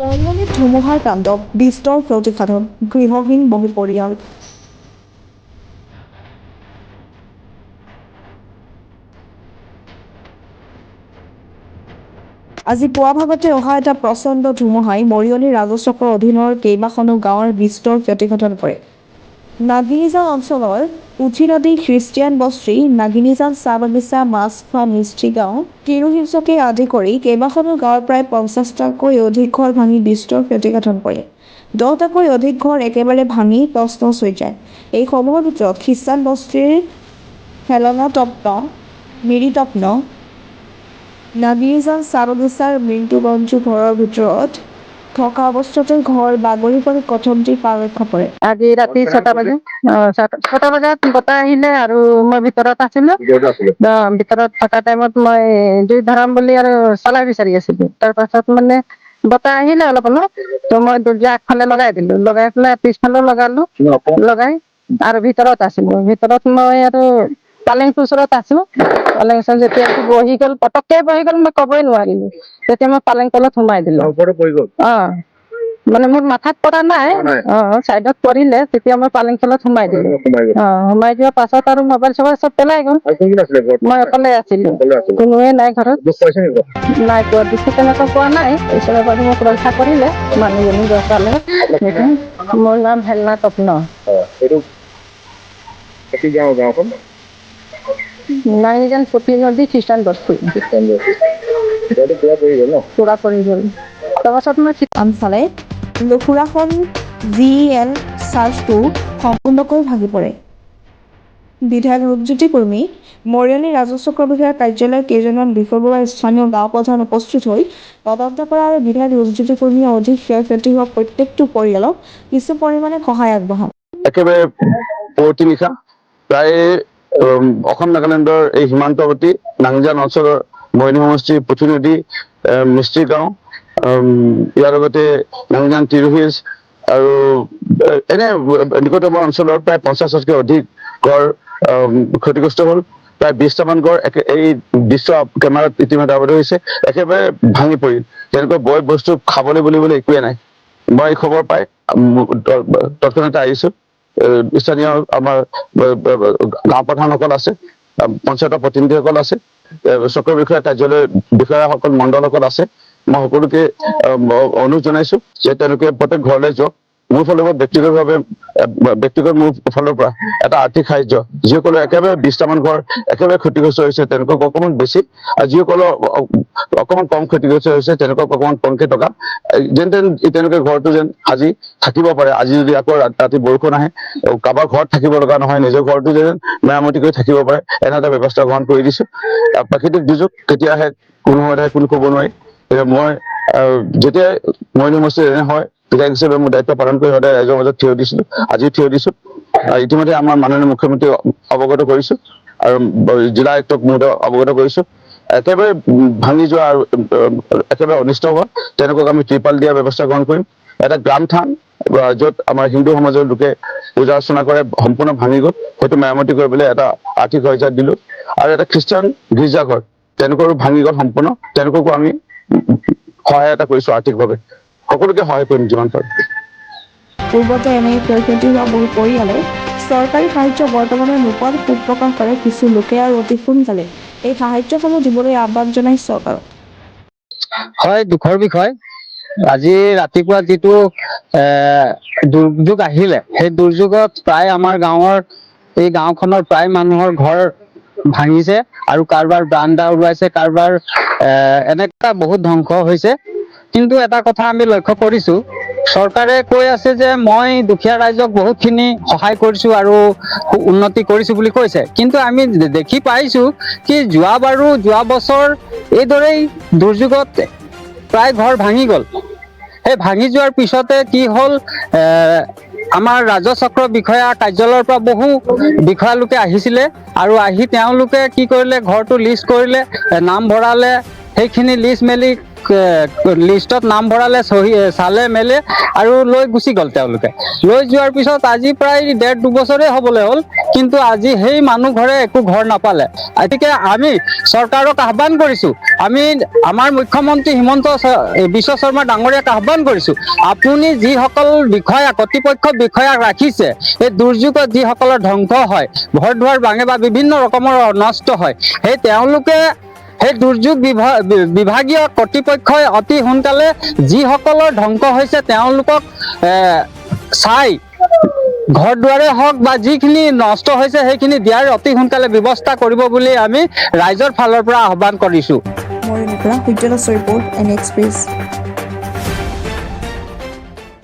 মৰিয়নিত ধুমুহাৰ তাণ্ডৱ, বিস্তৰ ক্ষতিসাধন, গৃহহীন বহু পৰিয়াল। আজি পুৱা ভাগতে অহা এটা প্ৰচণ্ড ধুমুহাই মৰিয়নি ৰাজচক্ৰৰ অধীনৰ কেইবাখনো গাঁৱৰ বিস্তৰ ক্ষতিসাধন কৰে। নাগিনীজান অঞ্চলৰ পুঠি নদী, খ্ৰীষ্টিয়ান বস্তি, নাগিনীজান চাহ বাগিচা, মাছখোৱা মিস্ত্ৰী গাঁও, তিৰুশিলচকে আদি কৰি কেইবাখনো গাঁৱৰ প্ৰায় ৫০টাকৈ অধিক ঘৰ ভাঙি বিস্তৰ ক্ষতিসাধন কৰে। ১০টাকৈ অধিক ঘৰ একেবাৰে ভাঙি তছনছ হৈ যায়। এইসমূহৰ ভিতৰত খ্ৰীষ্টান বস্তিৰ হেলনাতপ্ন, মিৰিতপ্ন, নাগিনীজান চাহ বাগিচাৰ মৃত্যুবঞ্জু ঘৰৰ ভিতৰত থকা অৱস্থাতে ঘৰ বাগৰি পৰি কথমটি পাৰ ৰক্ষা পৰে। আজি ৰাতি ৬টা বাজে, ৬টা বজাত বতাহ আহিলে আৰু মই ভিতৰত আছিলো। ভিতৰত থকা টাইমত মই জুই ধৰাম বুলি আৰু চলাই বিচাৰি আছিলো। তাৰ পাছত মানে বতাহ আহিলে অলপ অলপ, ত মই দৰ্জা আগফালে লগাই দিলো, লগাই পেলাই পিছফালেও লগালো, লগাই আৰু ভিতৰত আছিলো। ভিতৰত মই আৰু পালেঙটোৰ ওচৰত আছো। পালেং ওচৰত যেতিয়া বহি গ'ল, পটককে বহি গ'ল, মই ক'বই নোৱাৰিলো। তেতিয়া মই পালেং তলত সোমাই দিলো। মানে মোৰ মাথাত পৰা নাই, চাইডত পৰিলে, তেতিয়া মই পালেং তলত সোমাই দিলো। সোমাই যোৱাৰ পাছত আৰু মোবাইল চবাইল চব পেলাই গ'ল। মই অকলে আছিলো, কোনোৱে নাই ঘৰত। নাই পোৱা, দুখটো তেনেকুৱা পোৱা নাই। ঈশ্বৰে বাৰু মোক ৰক্ষা কৰিলে, মানুহজনী বচালে। মোৰ নাম হেলনা তপ্ন। নাগিনীজান পুঠি নদী, খ্ৰীষ্টান বস্তি। পুৰা পৰি গ'ল। তাৰপাছত মই আনফালে লখুৰাখন GEL চাৰ্চটো সম্পূৰ্ণকৈ ভাগি পৰে। বিধায়ক ৰূপজ্যোতি কুৰ্মী, মৰিয়নি ৰাজচক্ৰ বিষয়াৰ কাৰ্যালয়ৰ কেইজনমান বিষয়ববীয়া স্থানীয় গাঁও প্ৰধান উপস্থিত হৈ তদন্ত কৰা আৰু বিধায়ক ৰূপজ্যোতি কুৰ্মীয়ে অধিক ক্ষয়-ক্ষতি হোৱা প্ৰত্যেকটো পৰিয়ালক কিছু পৰিমাণে সহায় আগবঢ়ায়। একেবাৰে পুৱতি নিশা প্ৰায় অসম নাগালেণ্ডৰ এই সীমান্তৱৰ্তী নাংজান অঞ্চলৰ মৰিয়নি সমষ্টিৰ পুঠি নদী, মিস্ত্ৰী গাঁও, ইয়াৰ লগতে নাংজান তিৰুহিজ আৰু এনে নিকটৱৰ্তী অঞ্চলৰ প্ৰায় ৫০তকৈ অধিক ঘৰ ক্ষতিগ্ৰস্ত হ'ল। প্ৰায় ২০টামান ঘৰ এই দৃশ্য কেমেৰাত ইতিমধ্যে আৱদ্ধ হৈছে, একেবাৰে ভাঙি পৰিল। তেনেকুৱা বয় বস্তু খাবলৈ বুলিবলৈ একোৱে নাই। মই এই খবৰ পাই তৎক্ষণাতে আহিছো। স্থানীয় আমাৰ গাঁও প্ৰধানসকল আছে, পঞ্চায়তৰ প্ৰতিনিধিসকল আছে, চক্ৰ বিষয়া কাৰ্যালয়ৰ বিষয়াসকল, মণ্ডলসকল আছে। মই সকলোকে অনুৰোধ জনাইছো যে তেওঁলোকে প্ৰত্যেক ঘৰলৈ যাওক। মোৰ ফালৰ পৰা ব্যক্তিগত মোৰ ফালৰ পৰা এটা আৰ্থিক সাহায্য, যিসকলে একেবাৰে ২০টামান ঘৰ একেবাৰে ক্ষতিগ্ৰস্ত হৈছে তেওঁলোকক অকণমান বেছি, আৰু যিসকলৰ অকণমান কম ক্ষতিগ্ৰস্ত হৈছে তেওঁলোকক অকণমান কমকে টকা, যেন তেওঁলোকে ঘৰটো যেন আজি থাকিব পাৰে। আজি যদি আকৌ ৰাতি বৰষুণ আহে, কাৰোবাৰ ঘৰত থাকিব লগা নহয়, নিজৰ ঘৰটো যেন মেৰামতি কৰি থাকিব পাৰে, এনে এটা ব্যৱস্থা গ্ৰহণ কৰি দিছো। প্ৰাকৃতিক দুৰ্যোগ কেতিয়া আহে কোনো সময়ত আহে কোনো ক'ব নোৱাৰি। মই যেতিয়াই মৰিয়নি সমষ্টিত এনে হয়, বিধায়ক হিচাপে মোৰ দায়িত্ব পালন কৰি সদায় ৰাইজৰ মাজত থিয় দিছিলো, আজিও থিয় দিছো। ইতিমধ্যে আমাৰ মাননীয় মুখ্যমন্ত্ৰী অৱগত কৰিছো আৰু জিলা আয়ুক্তক মই অৱগত কৰিছো। একেবাৰে ভাঙি যোৱা আৰু একেবাৰে অনিষ্ট হোৱা তেওঁলোকক আমি ত্ৰিপাল দিয়াৰ ব্যৱস্থা গ্ৰহণ কৰিম। এটা গ্ৰাম থান য'ত আমাৰ হিন্দু সমাজৰ লোকে পূজা অৰ্চনা কৰে সম্পূৰ্ণ ভাঙি গ'ল, সেইটো মেৰামতি কৰিবলৈ এটা আৰ্থিক সহায়তা দিলো। আৰু এটা খ্ৰীষ্টান গীৰ্জাঘৰ তেওঁলোকৰো ভাঙি গ'ল সম্পূৰ্ণ, তেওঁলোককো আমি সহায়তা কৰিছো আৰ্থিকভাৱে। সকলোকে সহায় কৰিম যিমান পাৰো। পূৰ্বতে এনে ক্ষয়-ক্ষতি হোৱা বহু পৰিয়ালে চৰকাৰী সাহায্য বৰ্তমানে নোপোৱাত ক্ষোভ প্ৰকাশ কৰে কিছু লোকে আৰু অতি সোনকালে এই সাহায্যসমূহ দিবলৈ আহ্বান জনায় চৰকাৰক। হয়, দুখৰ বিষয়। আজি ৰাতিপুৱা যিটো দুৰ্যোগ আহিলে, সেই দুৰ্যোগত প্ৰায় আমাৰ গাঁৱৰ এই গাঁওখনৰ প্ৰায় মানুহৰ ঘৰ ভাঙিছে আৰু কাৰোবাৰ বাৰান্দা উৰুৱাইছে, কাৰোবাৰ এনেকুৱা বহুত ধ্বংস হৈছে। কিন্তু এটা কথা আমি লক্ষ্য কৰিছো, চৰকাৰে কৈ আছে যে মই দুখীয়া ৰাইজক বহুতখিনি সহায় কৰিছো আৰু উন্নতি কৰিছো বুলি কৈছে। কিন্তু আমি দেখি পাইছো কি যোৱা বছৰ এইদৰেই দুৰ্যোগত প্ৰায় ঘৰ ভাঙি গ'ল। সেই ভাঙি যোৱাৰ পিছতে কি হ'ল, আমাৰ ৰাজচক্ৰ বিষয়া কাৰ্যালয়ৰ পৰা বহু বিষয়ালোকে আহিছিলে আৰু আহি তেওঁলোকে কি কৰিলে, ঘৰটো লিষ্ট কৰিলে, নাম ভৰালে, সেইখিনি লিষ্ট মেলি লিষ্টত নাম ভৰালে, চালে মেলে আৰু লৈ গুচি গ'ল তেওঁলোকে। লৈ যোৱাৰ পিছত আজি প্ৰায় 1.5-2 বছৰে হ'বলৈ হ'ল, কিন্তু আজি সেই মানুহ ঘৰে একো ঘৰ নাপালে। গতিকে আমি চৰকাৰক আহ্বান কৰিছোঁ, আমি আমাৰ মুখ্যমন্ত্ৰী হিমন্ত বিশ্ব শৰ্মা ডাঙৰীয়াক আহ্বান কৰিছোঁ, আপুনি যিসকল বিষয়া, কৰ্তৃপক্ষ বিষয়াক ৰাখিছে, এই দুৰ্যোগত যিসকলৰ ধ্বংস হয়, ঘৰ দুৱাৰ ভাঙে বা বিভিন্ন ৰকমৰ নষ্ট হয়, সেই তেওঁলোকে সেই দুৰ্যোগ বিভাগীয় কৰ্তৃপক্ষই অতি সোনকালে যিসকলৰ ধ্বংস হৈছে তেওঁলোকক চাই ঘৰ দুৱাৰে হওক বা যিখিনি নষ্ট হৈছে সেইখিনি দিয়াৰ অতি সোনকালে ব্যৱস্থা কৰিব বুলি আমি ৰাইজৰ ফালৰ পৰা আহ্বান কৰিছোঁ। মৰিয়নিৰ পৰা সূৰ্যলক্ষ্মী ৰিপৰ্ট, NA এক্সপ্ৰেছ।